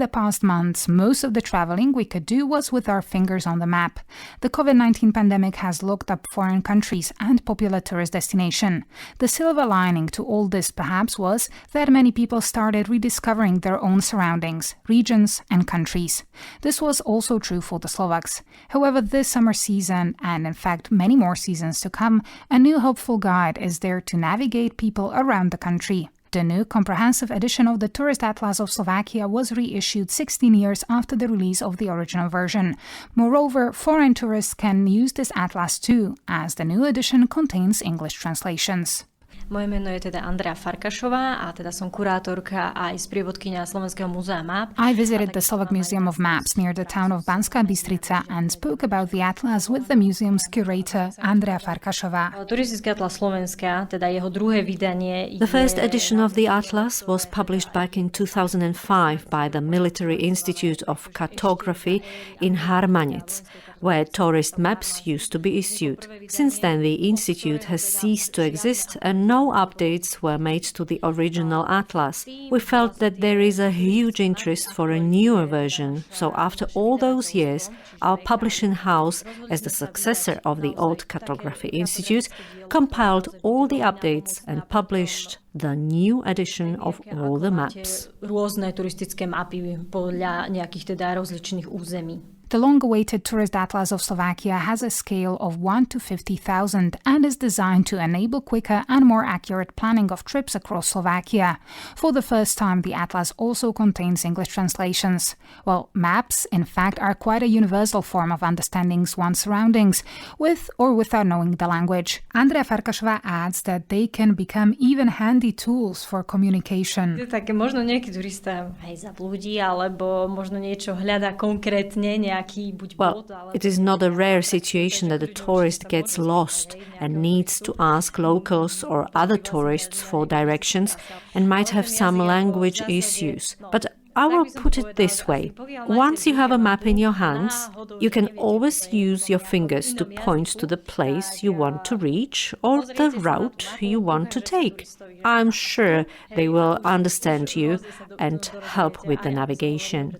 the past months, most of the traveling we could do was with our fingers on the map. The COVID-19 pandemic has locked up foreign countries and popular tourist destinations. The silver lining to all this perhaps was that many people started rediscovering their own surroundings, regions and countries. This was also true for the Slovaks. However, this summer season, and in fact many more seasons to come, a new helpful guide is there to navigate people around the country. The new comprehensive edition of the Tourist Atlas of Slovakia was reissued 16 years after the release of the original version. Moreover, foreign tourists can use this atlas too, as the new edition contains English translations. Moje meno je teda Andrea Farkašová a teda som kurátorka a aj sprievodkyňa Slovenského múzea map. I visited the Slovak Museum of Maps near the town of Banská Bystrica and spoke about the atlas with the museum's curator Andrea Farkašová. Turistický atlas Slovenska, teda jeho druhé vydanie. The first edition of the atlas was published back in 2005 by the Military Institute of Cartography in Harmanec, where tourist maps used to be issued. Since then, the institute has ceased to exist and no updates were made to the original atlas. We felt that there is a huge interest for a newer version, so after all those years, our publishing house, as the successor of the old Cartography Institute, compiled all the updates and published the new edition of all the maps. Rôzne turistické mapy podľa nejakých teda rozličných území. The long-awaited Tourist Atlas of Slovakia has a scale of 1 to 50,000 and is designed to enable quicker and more accurate planning of trips across Slovakia. For the first time, the atlas also contains English translations. Well, maps, in fact, are quite a universal form of understanding one's surroundings, with or without knowing the language. Andrea Farkašová adds that they can become even handy tools for communication. Také možno nejaký turista aj zablúdi, alebo možno niečo hľadá konkrétne, Well, it is not a rare situation that a tourist gets lost and needs to ask locals or other tourists for directions and might have some language issues. But I will put it this way. Once you have a map in your hands, you can always use your fingers to point to the place you want to reach or the route you want to take. I'm sure they will understand you and help with the navigation.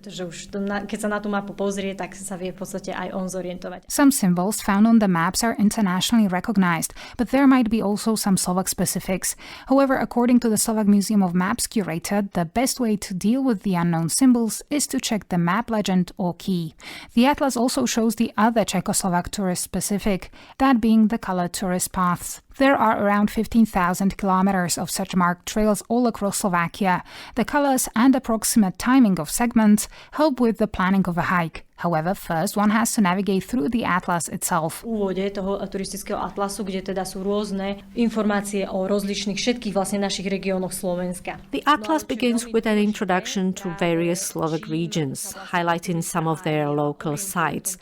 Some symbols found on the maps are internationally recognized, but there might be also some Slovak specifics. However, according to the Slovak Museum of Maps curator, the best way to deal with the unknown symbols is to check the map legend or key. The atlas also shows the other Czechoslovak tourist specific, that being the colored tourist paths. There are around 15,000 kilometers of such marked trails all across Slovakia. The colors and approximate timing of segments help with the planning of a hike. However, first one has to navigate through the atlas itself. V úvode toho turistického atlasu, kde teda sú rôzne informácie o rozličných všetkých vlastne našich regiónoch Slovenska. The atlas begins with an introduction to various Slovak regions, highlighting some of their local sites.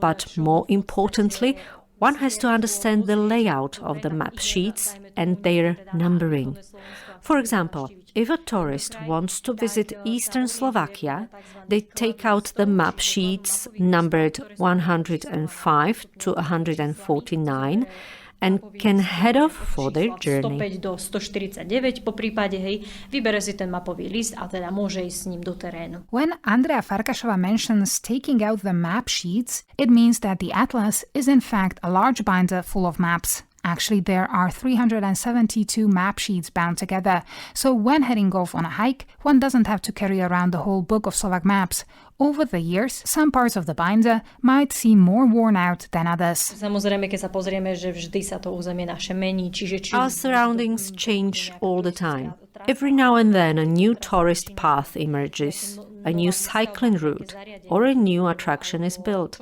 But more importantly, one has to understand the layout of the map sheets and their numbering. For example, if a tourist wants to visit eastern Slovakia, they take out the map sheets numbered 105 to 149 and can head off for their journey. 105 do 149, po prípade, vybere si ten mapový list a teda môže ísť s ním do terénu. When Andrea Farkašová mentions taking out the map sheets, it means that the atlas is in fact a large binder full of maps. Actually, there are 372 map sheets bound together, so when heading off on a hike, one doesn't have to carry around the whole book of Slovak maps. Over the years, some parts of the binder might seem more worn out than others. Samozrejme, keď sa pozrieme, že vždy sa to územie naše mení, Our surroundings change all the time. Every now and then a new tourist path emerges, a new cycling route, or a new attraction is built.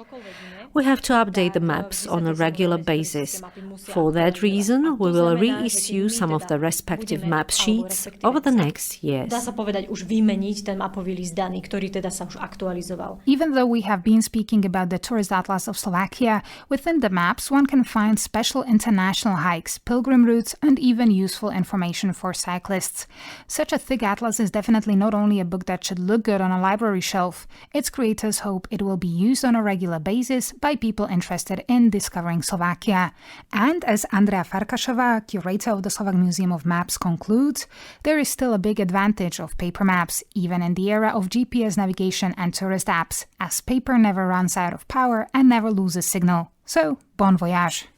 We have to update the maps on a regular basis. For that reason, we will reissue some of the respective map sheets over the next years. Dá sa povedať už vymeniť ten mapový list daný, ktorý teda sa už aktualizoval. Even though we have been speaking about the Tourist Atlas of Slovakia, within the maps one can find special international hikes, pilgrim routes, and even useful information for cyclists. Such a thick atlas is definitely not only a book that should look good on a library shelf. Its creators hope it will be used on a regular basis by people interested in discovering Slovakia. And as Andrea Farkašová, curator of the Slovak Museum of Maps, concludes, there is still a big advantage of paper maps, even in the era of GPS navigation and tourist apps, as paper never runs out of power and never loses signal. So, bon voyage!